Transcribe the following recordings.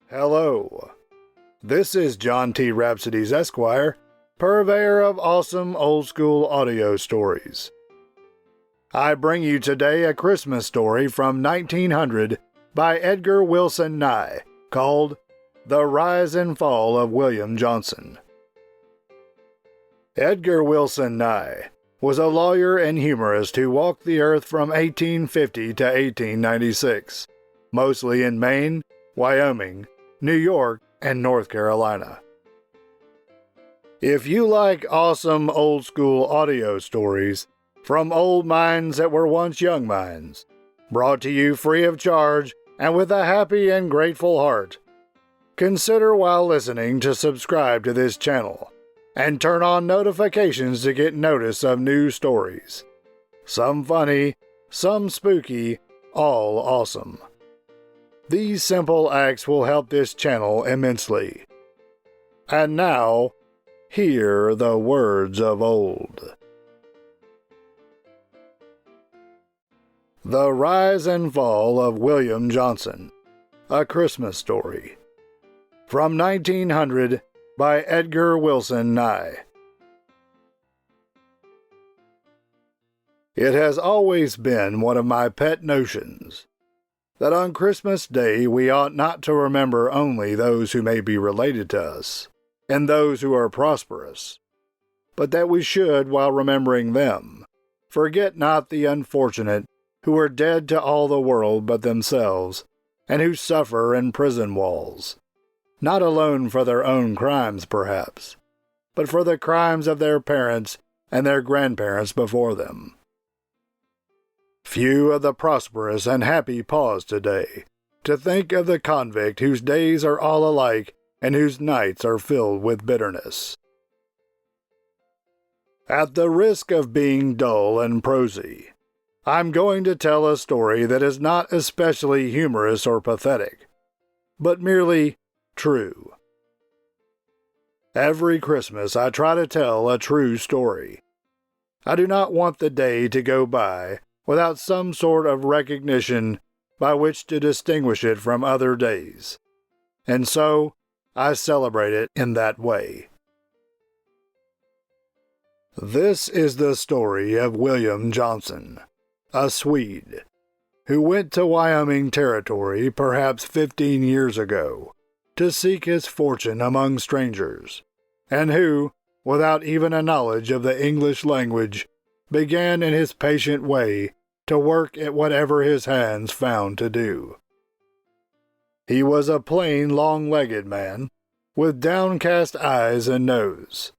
Hello. This is John T. Rhapsodes, Esquire, Purveyor of Awesome Old School Audio Stories. I bring you today a Christmas story from 1900 by Edgar Wilson Nye called The Rise and Fall of William Johnson. Edgar Wilson Nye was a lawyer and humorist who walked the earth from 1850 to 1896, mostly in Maine, Wyoming, New York, and North Carolina. If you like awesome old school audio stories from old minds that were once young minds, brought to you free of charge and with a happy and grateful heart, consider while listening to subscribe to this channel and turn on notifications to get notice of new stories. Some funny, some spooky, all awesome. These simple acts will help this channel immensely. And now, hear the words of old. The Rise and Fall of William Johnson, A Christmas Story. From 1900 by Edgar Wilson Nye. It has always been one of my pet notions that on Christmas Day we ought not to remember only those who may be related to us, and those who are prosperous, but that we should, while remembering them, forget not the unfortunate who are dead to all the world but themselves, and who suffer in prison walls, not alone for their own crimes perhaps, but for the crimes of their parents and their grandparents before them. Few of the prosperous and happy pause today to think of the convict whose days are all alike and whose nights are filled with bitterness. At the risk of being dull and prosy, I'm going to tell a story that is not especially humorous or pathetic, but merely true. Every Christmas I try to tell a true story. I do not want the day to go by without some sort of recognition by which to distinguish it from other days, and so I celebrate it in that way. This is the story of William Johnson, a Swede, who went to Wyoming Territory perhaps 15 years ago to seek his fortune among strangers, and who, without even a knowledge of the English language, began in his patient way to work at whatever his hands found to do. He was a plain, long-legged man, with downcast eyes and nose.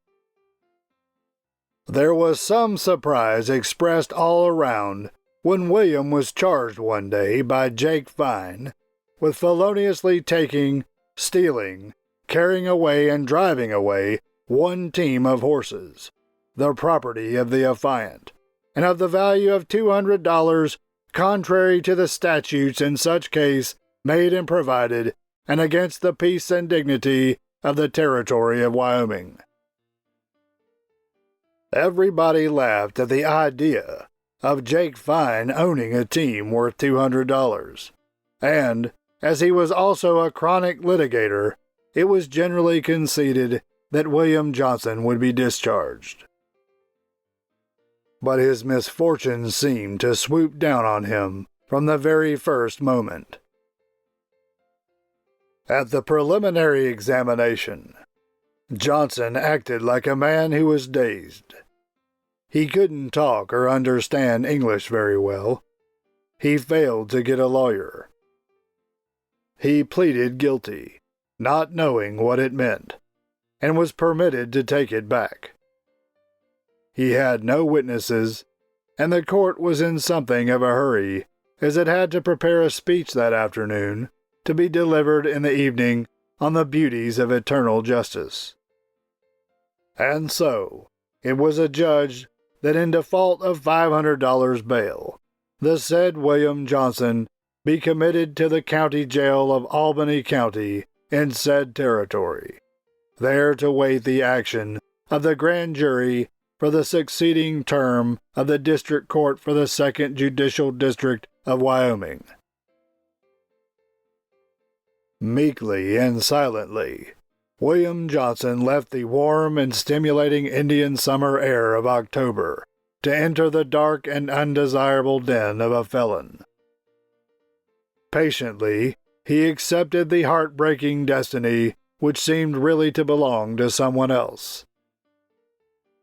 There was some surprise expressed all around when William was charged one day by Jake Fine with feloniously taking, stealing, carrying away, and driving away one team of horses, the property of the affiant, and of the value of $200, contrary to the statutes in such case made and provided, and against the peace and dignity of the territory of Wyoming. Everybody laughed at the idea of Jake Fine owning a team worth $200, and, as he was also a chronic litigator, it was generally conceded that William Johnson would be discharged. But his misfortune seemed to swoop down on him from the very first moment. At the preliminary examination, Johnson acted like a man who was dazed. He couldn't talk or understand English very well. He failed to get a lawyer. He pleaded guilty, not knowing what it meant, and was permitted to take it back. He had no witnesses, and the court was in something of a hurry, as it had to prepare a speech that afternoon to be delivered in the evening on the beauties of eternal justice. And so, it was adjudged that in default of $500 bail, the said William Johnson be committed to the county jail of Albany County in said territory, there to wait the action of the grand jury for the succeeding term of the District Court for the 2nd Judicial District of Wyoming. Meekly and silently, William Johnson left the warm and stimulating Indian summer air of October to enter the dark and undesirable den of a felon. Patiently, he accepted the heartbreaking destiny which seemed really to belong to someone else.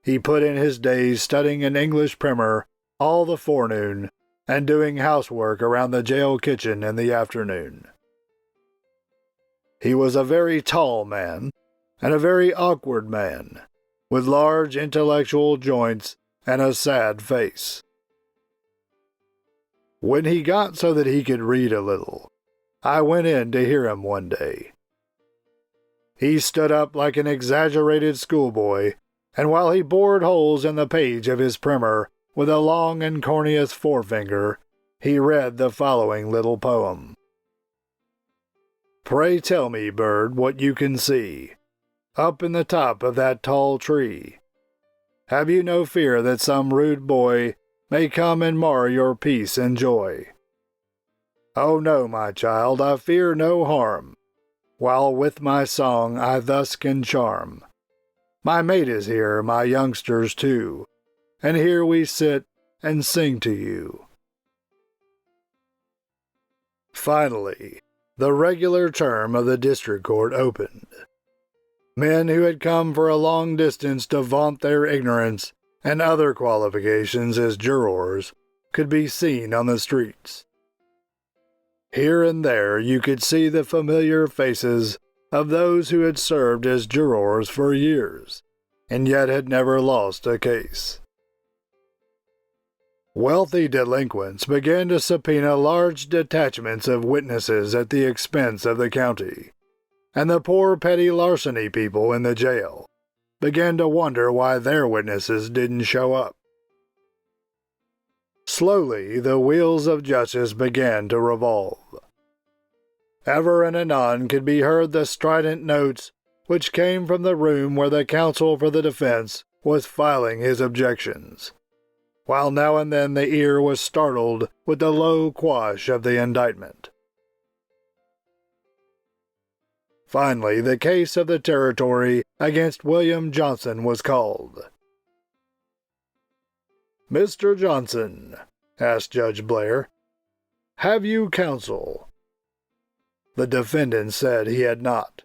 He put in his days studying an English primer all the forenoon and doing housework around the jail kitchen in the afternoon. He was a very tall man, and a very awkward man, with large intellectual joints and a sad face. When he got so that he could read a little, I went in to hear him one day. He stood up like an exaggerated schoolboy, and while he bored holes in the page of his primer with a long and corneous forefinger, he read the following little poem. Pray tell me, bird, what you can see, up in the top of that tall tree. Have you no fear that some rude boy may come and mar your peace and joy? Oh no, my child, I fear no harm, while with my song I thus can charm. My mate is here, my youngsters too, and here we sit and sing to you. Finally, the regular term of the district court opened. Men who had come for a long distance to vaunt their ignorance and other qualifications as jurors could be seen on the streets. Here and there you could see the familiar faces of those who had served as jurors for years, and yet had never lost a case. Wealthy delinquents began to subpoena large detachments of witnesses at the expense of the county, and the poor petty larceny people in the jail began to wonder why their witnesses didn't show up. Slowly, the wheels of justice began to revolve. Ever and anon could be heard the strident notes which came from the room where the counsel for the defense was filing his objections, while now and then the ear was startled with the low quash of the indictment. Finally, the case of the territory against William Johnson was called. Mr. Johnson, asked Judge Blair, have you counsel? The defendant said he had not.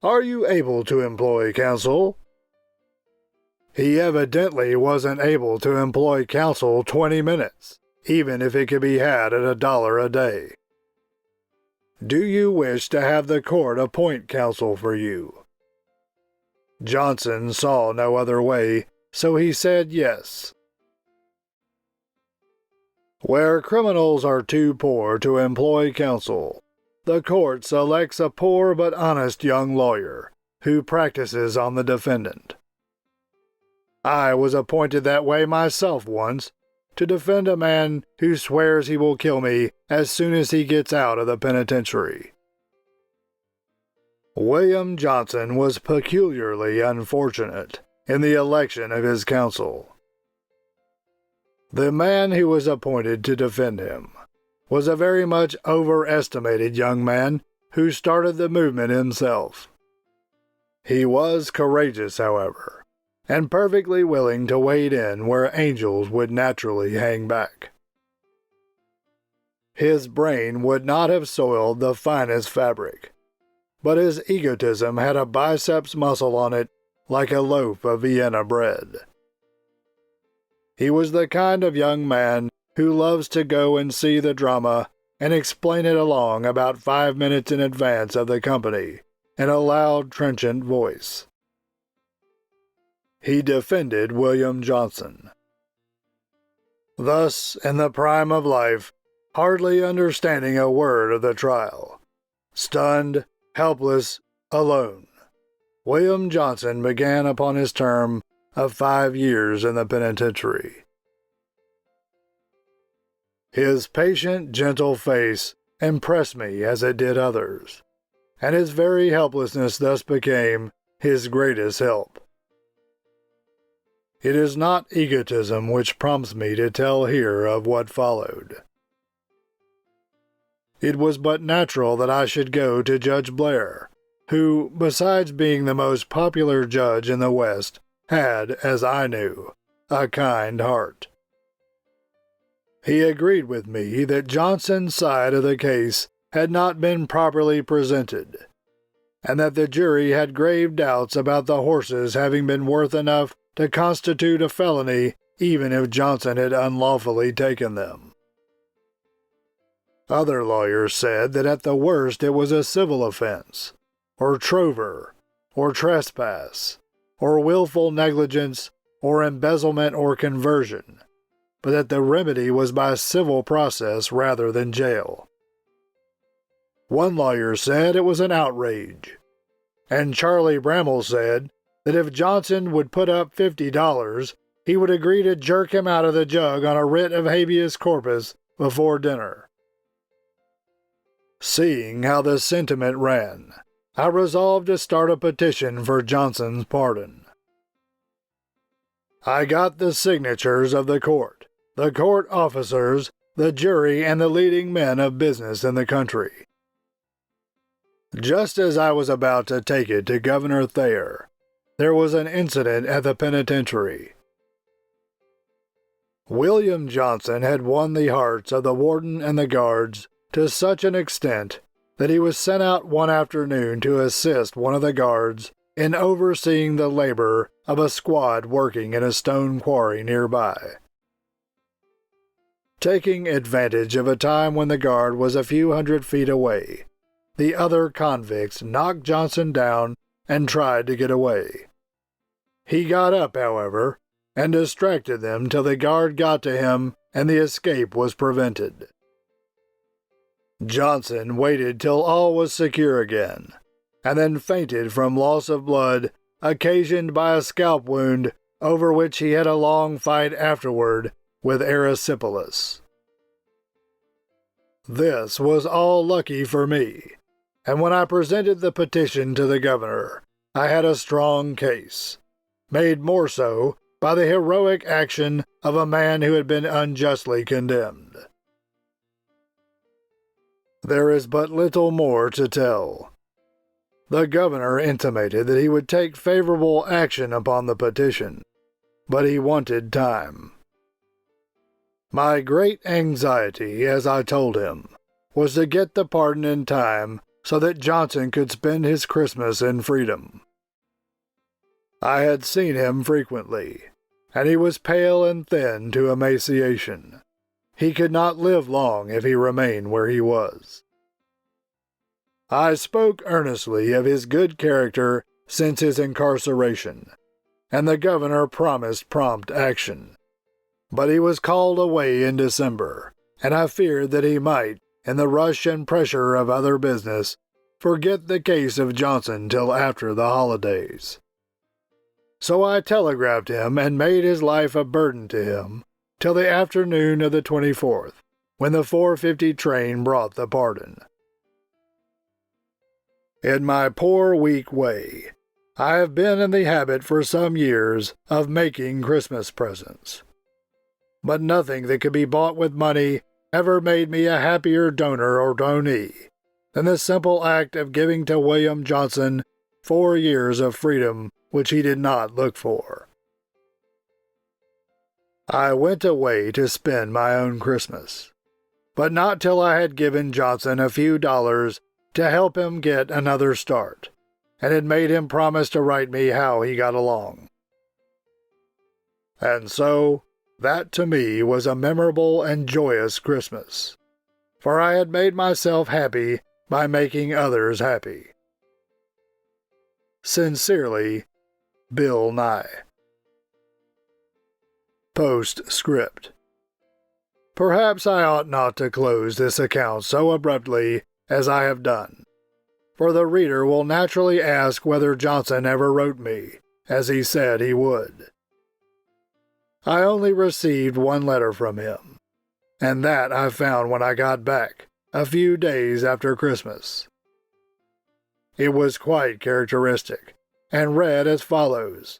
Are you able to employ counsel? He evidently wasn't able to employ counsel 20 minutes, even if it could be had at $1 a day. Do you wish to have the court appoint counsel for you? Johnson saw no other way, so he said yes. Where criminals are too poor to employ counsel, the court selects a poor but honest young lawyer who practices on the defendant. I was appointed that way myself once, to defend a man who swears he will kill me as soon as he gets out of the penitentiary. William Johnson was peculiarly unfortunate in the election of his counsel. The man who was appointed to defend him was a very much overestimated young man who started the movement himself. He was courageous, however, and perfectly willing to wade in where angels would naturally hang back. His brain would not have soiled the finest fabric, but his egotism had a biceps muscle on it like a loaf of Vienna bread. He was the kind of young man who loves to go and see the drama and explain it along about 5 minutes in advance of the company in a loud, trenchant voice. He defended William Johnson. Thus, in the prime of life, hardly understanding a word of the trial, stunned, helpless, alone, William Johnson began upon his term of 5 years in the penitentiary. His patient, gentle face impressed me as it did others, and his very helplessness thus became his greatest help. It is not egotism which prompts me to tell here of what followed. It was but natural that I should go to Judge Blair, who, besides being the most popular judge in the West, had, as I knew, a kind heart. He agreed with me that Johnson's side of the case had not been properly presented, and that the jury had grave doubts about the horses having been worth enough to constitute a felony even if Johnson had unlawfully taken them. Other lawyers said that at the worst it was a civil offense, or trover, or trespass, or willful negligence, or embezzlement or conversion, but that the remedy was by civil process rather than jail. One lawyer said it was an outrage, and Charlie Bramall said that if Johnson would put up $50, he would agree to jerk him out of the jug on a writ of habeas corpus before dinner. Seeing how the sentiment ran, I resolved to start a petition for Johnson's pardon. I got the signatures of the court officers, the jury, and the leading men of business in the country. Just as I was about to take it to Governor Thayer, there was an incident at the penitentiary. William Johnson had won the hearts of the warden and the guards to such an extent that he was sent out one afternoon to assist one of the guards in overseeing the labor of a squad working in a stone quarry nearby. Taking advantage of a time when the guard was a few hundred feet away, the other convicts knocked Johnson down and tried to get away. He got up, however, and distracted them till the guard got to him and the escape was prevented. Johnson waited till all was secure again, and then fainted from loss of blood occasioned by a scalp wound over which he had a long fight afterward with erysipelas. This was all lucky for me, and when I presented the petition to the governor, I had a strong case, made more so by the heroic action of a man who had been unjustly condemned. There is but little more to tell. The governor intimated that he would take favorable action upon the petition, but he wanted time. My great anxiety, as I told him, was to get the pardon in time so that Johnson could spend his Christmas in freedom. I had seen him frequently, and he was pale and thin to emaciation. He could not live long if he remained where he was. I spoke earnestly of his good character since his incarceration, and the governor promised prompt action. But he was called away in December, and I feared that he might, in the rush and pressure of other business, forget the case of Johnson till after the holidays. So I telegraphed him and made his life a burden to him till the afternoon of the 24th, when the 4:50 train brought the pardon. In my poor weak way, I have been in the habit for some years of making Christmas presents. But nothing that could be bought with money ever made me a happier donor or donee than the simple act of giving to William Johnson 4 years of freedom which he did not look for. I went away to spend my own Christmas, but not till I had given Johnson a few dollars to help him get another start, and had made him promise to write me how he got along. And so, that to me was a memorable and joyous Christmas, for I had made myself happy by making others happy. Sincerely, Bill Nye. Postscript. Perhaps I ought not to close this account so abruptly as I have done, for the reader will naturally ask whether Johnson ever wrote me, as he said he would. I only received one letter from him, and that I found when I got back, a few days after Christmas. It was quite characteristic, and read as follows.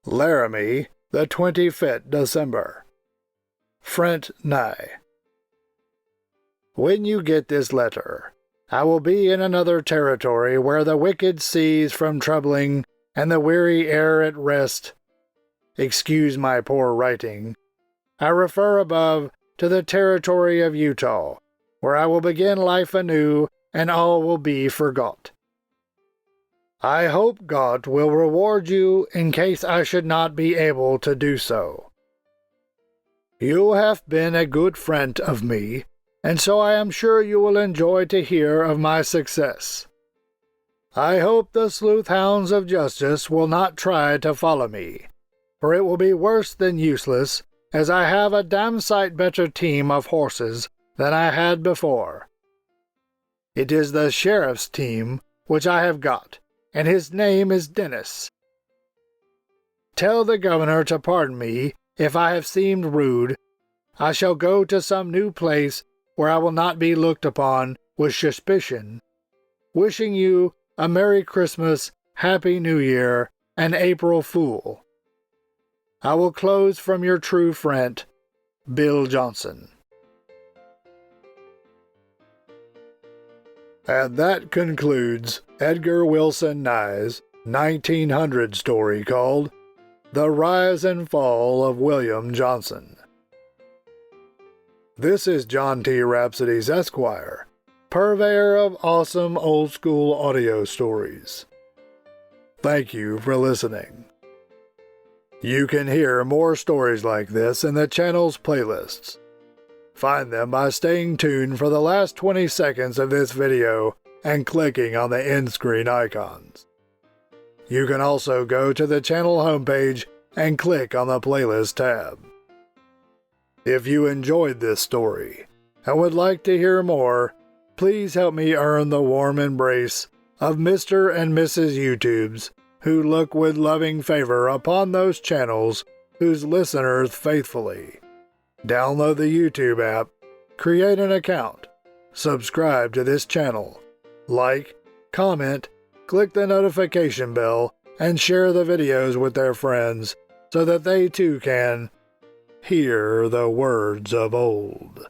Laramie, the 25th December. Friend Nye. When you get this letter, I will be in another territory where the wicked cease from troubling and the weary air at rest. Excuse my poor writing. I refer above to the territory of Utah, where I will begin life anew and all will be forgot. I hope God will reward you in case I should not be able to do so. You have been a good friend of me, and so I am sure you will enjoy to hear of my success. I hope the sleuth hounds of justice will not try to follow me, for it will be worse than useless, as I have a damn sight better team of horses than I had before. It is the sheriff's team which I have got, and his name is Dennis. Tell the governor to pardon me if I have seemed rude. I shall go to some new place where I will not be looked upon with suspicion. Wishing you a Merry Christmas, Happy New Year, and April Fool. I will close from your true friend, Bill Johnson. And that concludes Edgar Wilson Nye's 1900 story called The Rise and Fall of William Johnson. This is John T. Rhapsodies Esquire, purveyor of awesome old-school audio stories. Thank you for listening. You can hear more stories like this in the channel's playlists. Find them by staying tuned for the last 20 seconds of this video and clicking on the end screen icons. You can also go to the channel homepage and click on the playlist tab. If you enjoyed this story and would like to hear more, please help me earn the warm embrace of Mr. and Mrs. YouTubes who look with loving favor upon those channels whose listeners faithfully. Download the YouTube app, create an account, subscribe to this channel, like, comment, click the notification bell, and share the videos with their friends so that they too can hear the words of old.